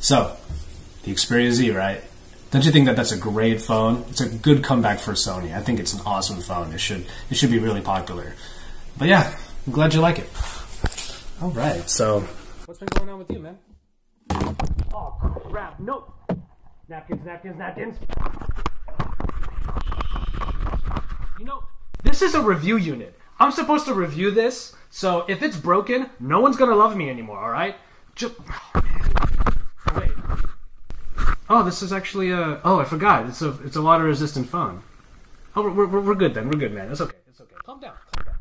So, the Xperia Z, right? Don't you think that that's a great phone? It's a good comeback for Sony. I think it's an awesome phone. It should be really popular. But yeah, I'm glad you like it. All right, so what's been going on with you, man? Oh crap! No, napkins, napkins, napkins. You know, this is a review unit. I'm supposed to review this, so if it's broken, no one's gonna love me anymore. All right? Just wait. Oh, this is actually a. Oh, I forgot. It's a water resistant phone. Oh, we're good then. We're good, man. It's okay. It's okay. Calm down. Calm down.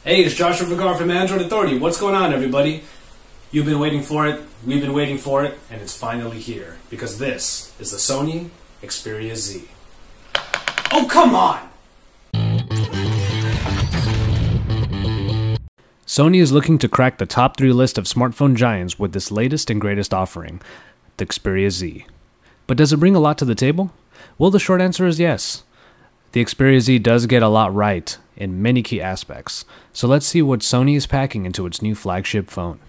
Hey, it's Joshua Vergara from Android Authority. What's going on, everybody? You've been waiting for it. We've been waiting for it, and it's finally here because this is the Sony Xperia Z. Oh, come on! Sony is looking to crack the top 3 list of smartphone giants with this latest and greatest offering, the Xperia Z. But does it bring a lot to the table? Well, the short answer is yes. The Xperia Z does get a lot right in many key aspects, so let's see what Sony is packing into its new flagship phone.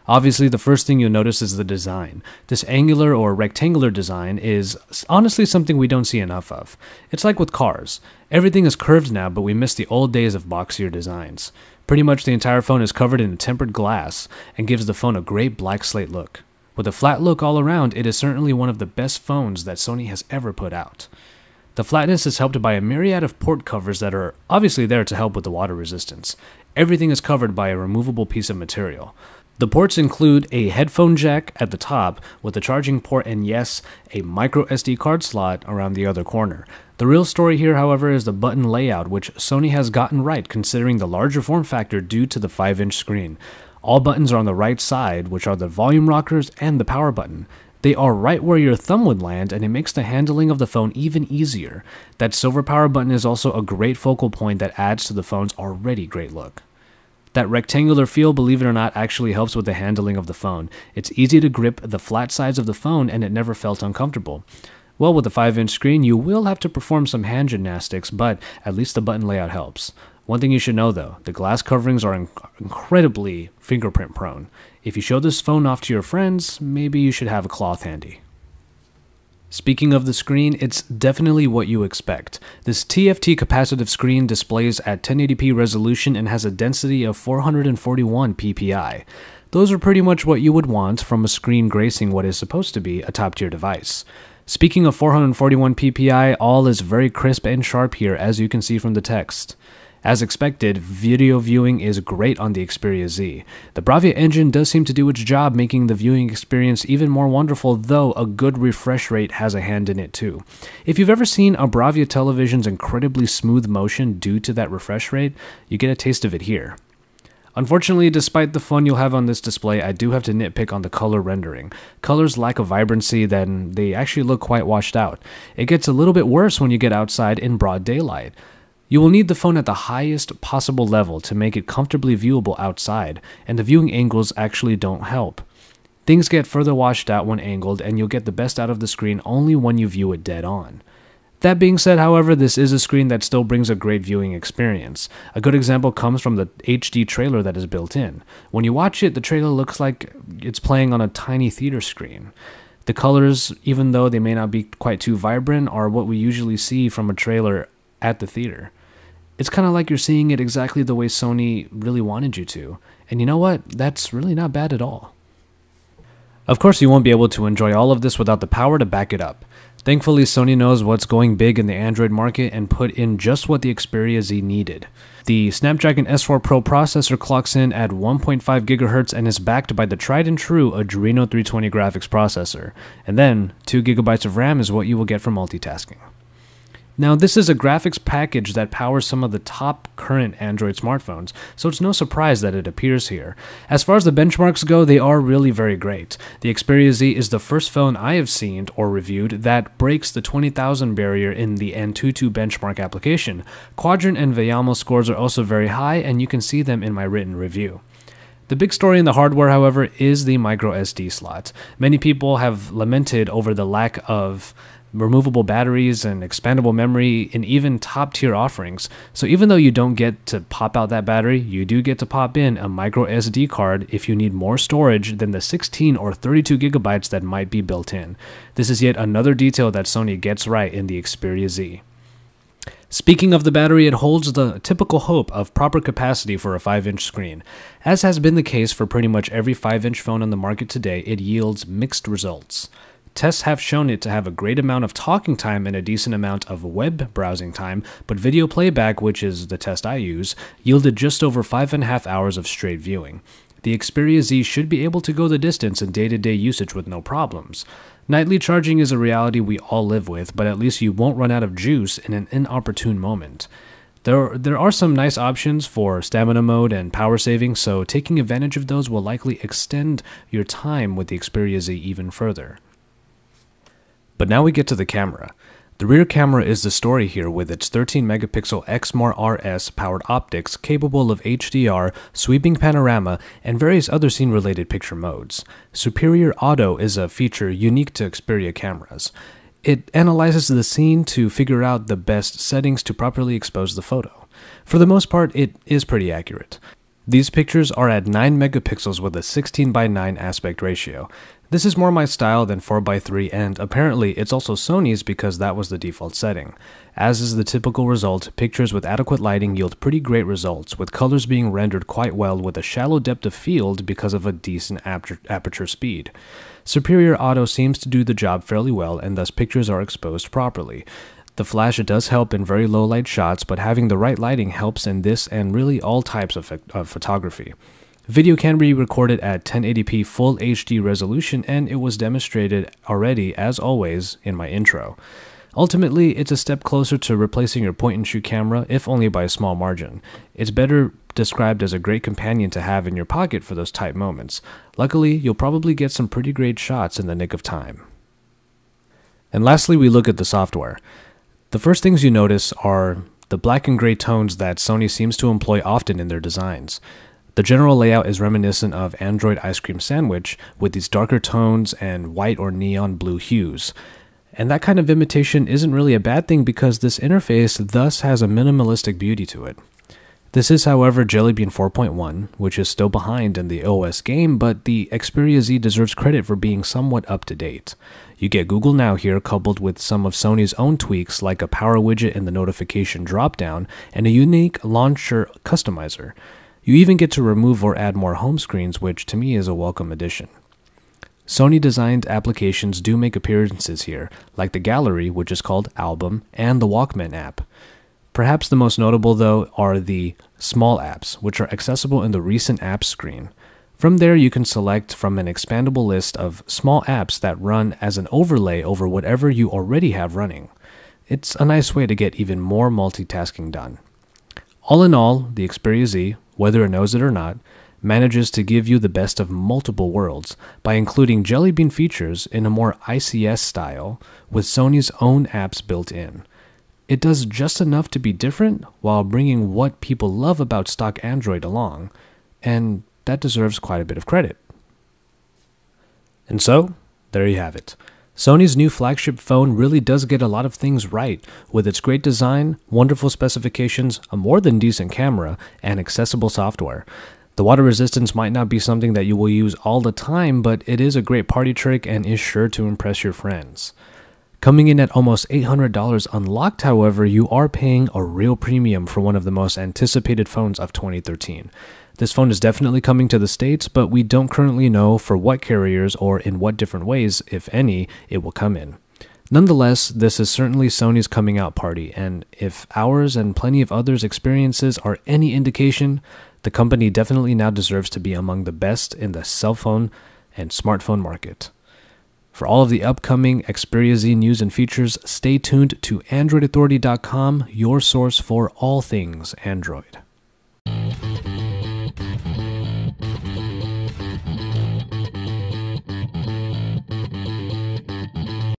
Obviously, the first thing you'll notice is the design. This angular or rectangular design is honestly something we don't see enough of. It's like with cars. Everything is curved now, but we miss the old days of boxier designs. Pretty much the entire phone is covered in tempered glass and gives the phone a great black slate look. With a flat look all around, it is certainly one of the best phones that Sony has ever put out. The flatness is helped by a myriad of port covers that are obviously there to help with the water resistance. Everything is covered by a removable piece of material. The ports include a headphone jack at the top with a charging port and yes, a micro SD card slot around the other corner. The real story here, however, is the button layout, which Sony has gotten right considering the larger form factor due to the 5-inch screen. All buttons are on the right side, which are the volume rockers and the power button. They are right where your thumb would land, and it makes the handling of the phone even easier. That silver power button is also a great focal point that adds to the phone's already great look. That rectangular feel, believe it or not, actually helps with the handling of the phone. It's easy to grip the flat sides of the phone and it never felt uncomfortable. Well, with the 5-inch screen, you will have to perform some hand gymnastics, but at least the button layout helps. One thing you should know though, the glass coverings are incredibly fingerprint prone. If you show this phone off to your friends, maybe you should have a cloth handy. Speaking of the screen, it's definitely what you expect. This TFT capacitive screen displays at 1080p resolution and has a density of 441 ppi. Those are pretty much what you would want from a screen gracing what is supposed to be a top-tier device. Speaking of 441 ppi, all is very crisp and sharp here, as you can see from the text. As expected, video viewing is great on the Xperia Z. The Bravia engine does seem to do its job, making the viewing experience even more wonderful, though a good refresh rate has a hand in it too. If you've ever seen a Bravia television's incredibly smooth motion due to that refresh rate, you get a taste of it here. Unfortunately, despite the fun you'll have on this display, I do have to nitpick on the color rendering. Colors lack a vibrancy, then they actually look quite washed out. It gets a little bit worse when you get outside in broad daylight. You will need the phone at the highest possible level to make it comfortably viewable outside, and the viewing angles actually don't help. Things get further washed out when angled, and you'll get the best out of the screen only when you view it dead on. That being said, however, this is a screen that still brings a great viewing experience. A good example comes from the HD trailer that is built in. When you watch it, the trailer looks like it's playing on a tiny theater screen. The colors, even though they may not be quite too vibrant, are what we usually see from a trailer at the theater. It's kind of like you're seeing it exactly the way Sony really wanted you to. And you know what? That's really not bad at all. Of course, you won't be able to enjoy all of this without the power to back it up. Thankfully, Sony knows what's going big in the Android market and put in just what the Xperia Z needed. The Snapdragon S4 Pro processor clocks in at 1.5 GHz and is backed by the tried and true Adreno 320 graphics processor. And then, 2 GB of RAM is what you will get for multitasking. Now, this is a graphics package that powers some of the top current Android smartphones, so it's no surprise that it appears here. As far as the benchmarks go, they are really very great. The Xperia Z is the first phone I have seen or reviewed that breaks the 20,000 barrier in the Antutu benchmark application. Quadrant and Veeammo scores are also very high, and you can see them in my written review. The big story in the hardware, however, is the micro SD slot. Many people have lamented over the lack of removable batteries and expandable memory, and even top-tier offerings. So even though you don't get to pop out that battery, you do get to pop in a micro SD card if you need more storage than the 16 or 32 gigabytes that might be built in. This is yet another detail that Sony gets right in the Xperia Z. Speaking of the battery, it holds the typical hope of proper capacity for a 5-inch screen. As has been the case for pretty much every 5-inch phone on the market today, it yields mixed results. Tests have shown it to have a great amount of talking time and a decent amount of web browsing time, but video playback, which is the test I use, yielded just over 5.5 hours of straight viewing. The Xperia Z should be able to go the distance in day-to-day usage with no problems. Nightly charging is a reality we all live with, but at least you won't run out of juice in an inopportune moment. There are some nice options for stamina mode and power saving, so taking advantage of those will likely extend your time with the Xperia Z even further. But now we get to the camera. The rear camera is the story here with its 13-megapixel XMAR-RS powered optics capable of HDR, sweeping panorama, and various other scene-related picture modes. Superior Auto is a feature unique to Xperia cameras. It analyzes the scene to figure out the best settings to properly expose the photo. For the most part, it is pretty accurate. These pictures are at 9 megapixels with a 16:9 aspect ratio. This is more my style than 4:3, and apparently it's also Sony's because that was the default setting. As is the typical result, pictures with adequate lighting yield pretty great results, with colors being rendered quite well with a shallow depth of field because of a decent aperture speed. Superior Auto seems to do the job fairly well, and thus pictures are exposed properly. The flash does help in very low light shots, but having the right lighting helps in this and really all types of photography. Video can be recorded at 1080p full HD resolution, and it was demonstrated already, as always, in my intro. Ultimately, it's a step closer to replacing your point-and-shoot camera, if only by a small margin. It's better described as a great companion to have in your pocket for those tight moments. Luckily, you'll probably get some pretty great shots in the nick of time. And lastly, we look at the software. The first things you notice are the black and gray tones that Sony seems to employ often in their designs. The general layout is reminiscent of Android ice cream sandwich with these darker tones and white or neon blue hues. And that kind of imitation isn't really a bad thing because this interface thus has a minimalistic beauty to it. This is, however, Jelly Bean 4.1, which is still behind in the OS game, but the Xperia Z deserves credit for being somewhat up to date. You get Google Now here coupled with some of Sony's own tweaks like a power widget in the notification dropdown and a unique launcher customizer. You even get to remove or add more home screens, which to me is a welcome addition. Sony-designed applications do make appearances here, like the Gallery, which is called Album, and the Walkman app. Perhaps the most notable, though, are the small apps, which are accessible in the Recent Apps screen. From there, you can select from an expandable list of small apps that run as an overlay over whatever you already have running. It's a nice way to get even more multitasking done. All in all, the Xperia Z, whether it knows it or not, manages to give you the best of multiple worlds by including Jelly Bean features in a more ICS style with Sony's own apps built in. It does just enough to be different while bringing what people love about stock Android along, and that deserves quite a bit of credit. And so, there you have it. Sony's new flagship phone really does get a lot of things right, with its great design, wonderful specifications, a more than decent camera, and accessible software. The water resistance might not be something that you will use all the time, but it is a great party trick and is sure to impress your friends. Coming in at almost $800 unlocked, however, you are paying a real premium for one of the most anticipated phones of 2013. This phone is definitely coming to the States, but we don't currently know for what carriers or in what different ways, if any, it will come in. Nonetheless, this is certainly Sony's coming out party, and if ours and plenty of others' experiences are any indication, the company definitely now deserves to be among the best in the cell phone and smartphone market. For all of the upcoming Xperia Z news and features, stay tuned to AndroidAuthority.com, your source for all things Android.